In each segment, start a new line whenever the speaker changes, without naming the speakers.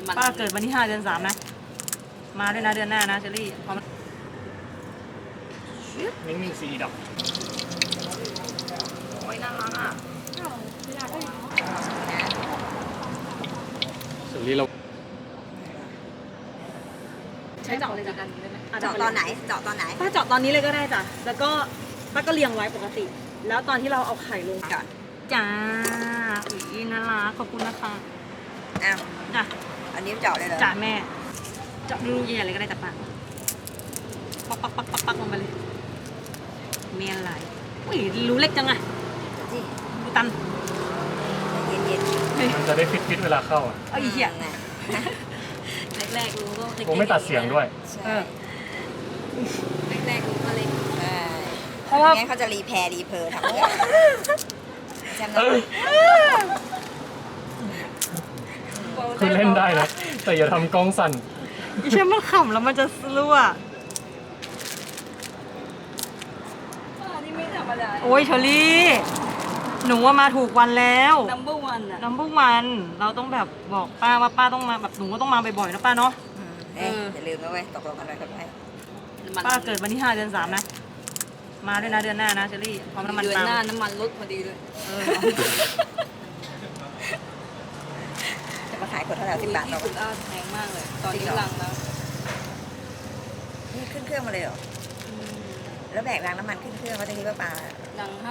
ป้าเกิดวันที่5 เดือน 3นะมาด้วยนะเดือนหน้านะเชอรี่พร้อม
นิ่งๆสีดอก
โอ้ยน่ารักอ่ะ
เชอรี่เรา
ใช้เจาะเลยจ้ะ
เจาะตอนไหนเจาะตอนไหน
ป้าเจาะตอนนี้เลยก็ได้จ้ะแล้วก็ป้าก็เรียงไว้ปกติ แล้วตอนที่เราเอาไข่ลงก่อนจ้าอุ้ยน่ารักขอบคุณนะคะ
อ้าว
จ้ะ
อันนี้เจาะเลยเหรอ
จ้ะแม่เจาะรูใหญ่ๆเลยก็ได้จ้ะป้าปักลงไปเลยเมียอะไรอุ้ยรูเล็กจังอะรูตัน
เย็น
มันจะได้ฟิตเวลาเข้าอ่ะ
ไอ้เหี้ยแรกๆรู้ก็
ผมไม่ตัดเสียงด้วย
แรกๆรู้ก็เล็ก
เพราะว่างั้นเขาจะรีแพร์รีเพอร์ทำเลยจำได้
คือเล่นได้นะแต่อย่าทำกล้องสั่น
อีเช่มันขำแล้วมันจะรั่วนี่ไม่ธรรมดาโอ้ยเชอรี่หนูว่ามาถูกวันแล้ว number one อะ number one เราต้องแบบบอกป้าว่าป้าต้องมาแบบหนูก็ต้องมาบ่อยๆนะป้าเนาะ
อย่าลืมนะเว้ยตกลงกันไว้กันไว้
ป้าเกิดวันที่ 5 เดือน 3นะมาด้วยนะเดือนหน้านะเชอรี่พร้อมน้ำมันเดือนหน้าน้ำมันลดพอดีเลย
จะมาขายคนเท่าไหร่10 บาทต่อ
คุณแพงมากเลยตอนนี้ลังแล้ว
นี่ขึ้นเครื่องมาเลยเหรอแล้วแบกรางน้ำมันขึ้นเครื่องว่าจะคิดว่าปลา
ลัง508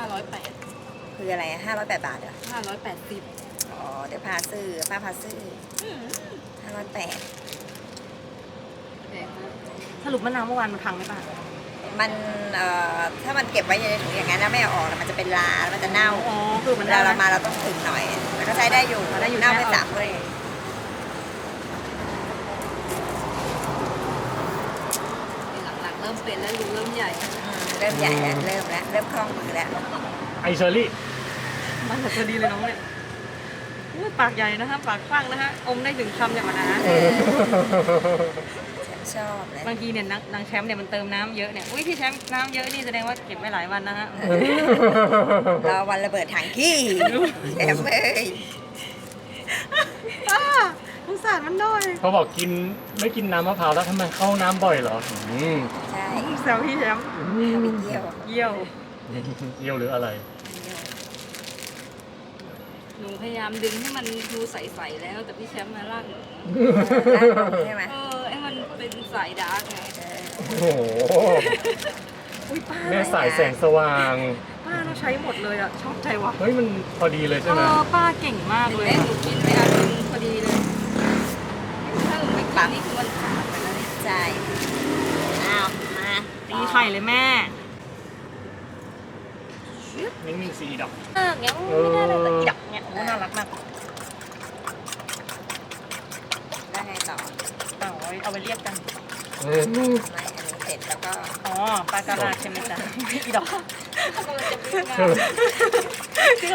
คืออะไร508 บาทเหรอ
580
อ๋อเดี๋ยวป้าพาซื้อ508
สรุปมะนาวเมื่อวานมันพังไหมป้า
มันถ้ามันเก็บไว้ในถุงอย่างนั้นนะไม่เอาออกแล้วมันจะเป็นลาแล้วมันจะเน่า
อ๋อคือมัน
เรามาเราต้องถึงหน่อยแล้วก็ใช้ได้อยู่เน่าไม่สามเลย
หลังๆเริ่มเป็นแล้วรูเริ่มใหญ่
เริ่มคล่องมือแล้ว
ไอเชอรี่
มันแต่ตัวดีเลยน้องเนี่ยปากใหญ่นะคะปากกว้างนะฮะอมได้ถึงคำอย่างนั้นนะ
ชอบเลย
บางทีเนี่ยนางแชมป์เนี่ยมันเติมน้ำเยอะเนี่ยอุ้ยพี่แชมป์น้ำเยอะนี่แสดงว่าเก็บไว้หลายวันนะฮะ
รอวันระเบิดถังขี้แชมป์เอ้ย
สงสารมันหน่อย
เขาบอกไม่กินน้ำมะพร้าวแล้วทำไมเข้าน้ำบ่อยเหรอ
ใช่
แซวพี่แชมป์
เยี่
ยวหรืออะไร
หนูพยายามดึงให้มันดูใสๆแล้วแต่พี่แชมป์มาลากหนู
ใช่ไหม
ไอ้มันเป็นสายดาร์กไง
โอ้โหแม่สายแสงสว่าง
ป้าเราใช้หมดเลยอ่ะชอบใจว่ะ
เฮ้ยมันพอดีเลยใช่ไหม
ป้าเก่งมากเลยหนูกินไปอันนึงพอดีเลยถ้าหนูไม่กินนี่คือมันขาดไปแล้ว
ใช่อ้าวมา
ตีไข่เลยแม่
นิ่งๆสีดอก
เงี้ยไม่ได้เลยแต่อีดักเนี่ยน่ารักมาก
ได้ไงต่อ
เอาไปเรียกกัน
ไม่อันนี้เสร็จแล้วก็
อ๋อปลากระดาษใช่ไหมจ๊ะอีดอก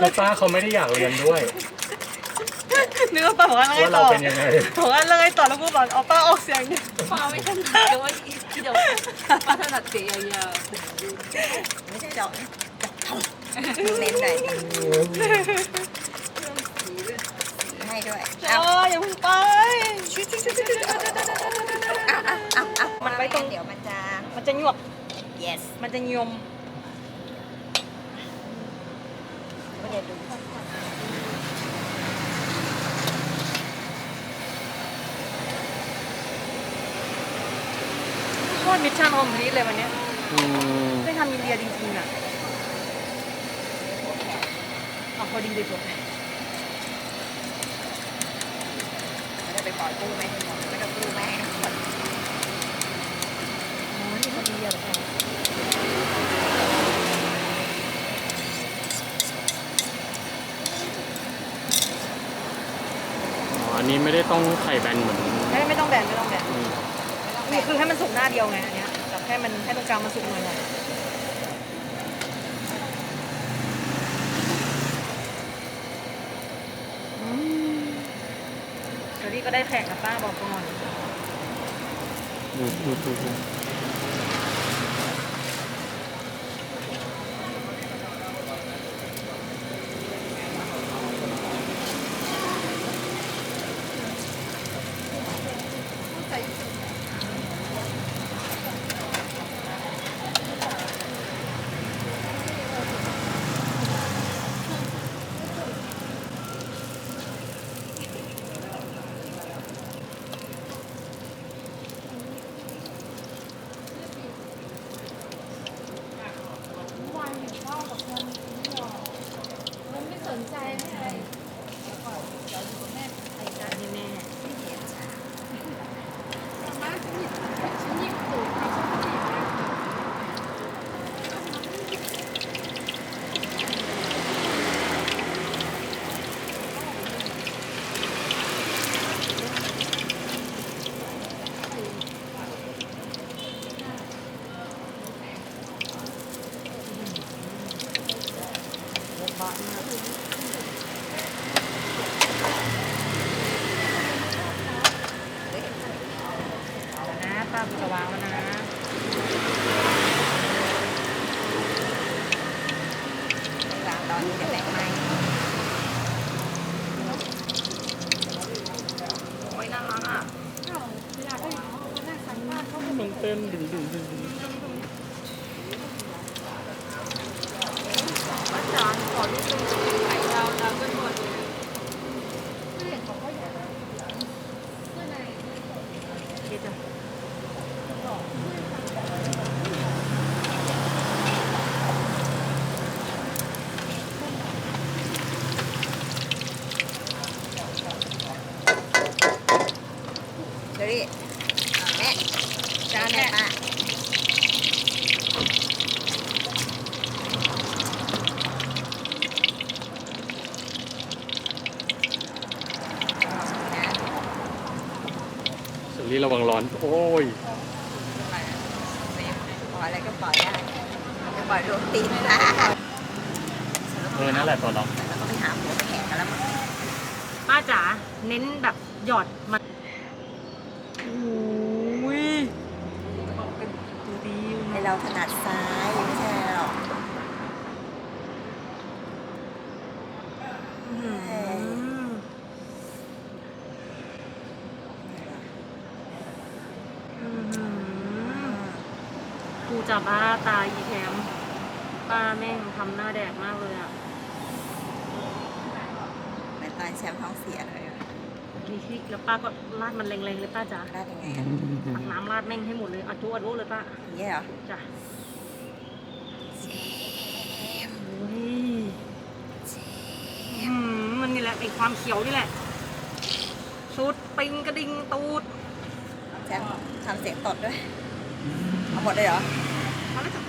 แล้วป้าเขาไม่ได้อยากเรียนด้วย
เนื้อป้าบอกว่าอะไรต่อ
เป็นยังไง
บอกว่าอะไรต่อแล้วพูดบอกเอาป้าออกเสียงเนี่ยป้าไม่ถนัดด้วยอีดอกป้าถนัดเสียยาว
ๆไม่ใช่ดอกเน้นหน่อยให้ด้วย
อย่าเพิ่งไป
มันไว้ตรงเดี๋ยวมัน
จะหยวก
yes
มันจะยม
ไม่ได้ดู
โคตรมิชชั่นคอมพลีทเลยวันนี้ได้ทำอินเดียจริงๆอ่ะพอดีเลยจบ
ไม่ได้ไปปล่อยกู้ไหมทั้งหมดไม่ต้องกู้ไหมทั้งหมด
อ๋อนี่พอดีอะ
อันนี้ไม่ได้ต้องไข่แบนเหมือน
ไม่ต้องแบนนี่คือให้มันสุกหน้าเดียวไงอันเนี้ยแต่ให้ตรงกลางมันสุกหน่อยเดี๋ยวนี้ก็ได้แข่งกับป้าบอกก่อน กูจะวางแล้วนะ
วางตอนนี้เดี๋ยวแม่งไหม
โอ้ยน่ารักอ่ะ
มันเต้นดึงดึงดึงดึง
อาจารย์ขอรูปเป็นไข่ดาวดาวกันหมดเลยคิดอ่ะ
เชอรี่แม่จานแม่ป้านะ
เชอรี่ระวังร้อน โอ้ย
ปล่อยอะไรก็ปล่อยได้จะปล่อยดวงตีนนะ
นั่นแหละตัวล็อก
แล้วก็ไปหาหมูไปแหกกันแล้วมั้ง
ป้าจ๋าเน้นแบบหยอดมันอุ้ยบอกกันดูดี
ไอเราถนัดซ้ายไม่ใช่หรอก
กูจะบ้าตายอีแคมป้าแม่งทำหน้าแดกมากเลยอ่ะ
ในตอนแชมป์ท้องเสียเลย
มีพริกแล้วป้าก็ราดมันแรงๆเลยป้าจ๋า
ได้ยังไงอะ
ตักน้ำราดแม่งให้หมดเลยอัดจุอัดรู้เลยป้า
อย่างเงี้ยเหรอ
จ้ะ
เจม
โอ้ยมันนี่แหละไอความเขียวนี่แหละสุดปิงกระดิ่งตูด
แชมป์ทำเสียงตดด้วยเอาหมดเลยเหรอ
มาแล้วจ้ะ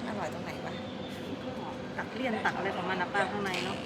อร่อยตรงไหนวะ
ตักเลี่ยนตักอะไรของมันนะป้าข้างในเนาะ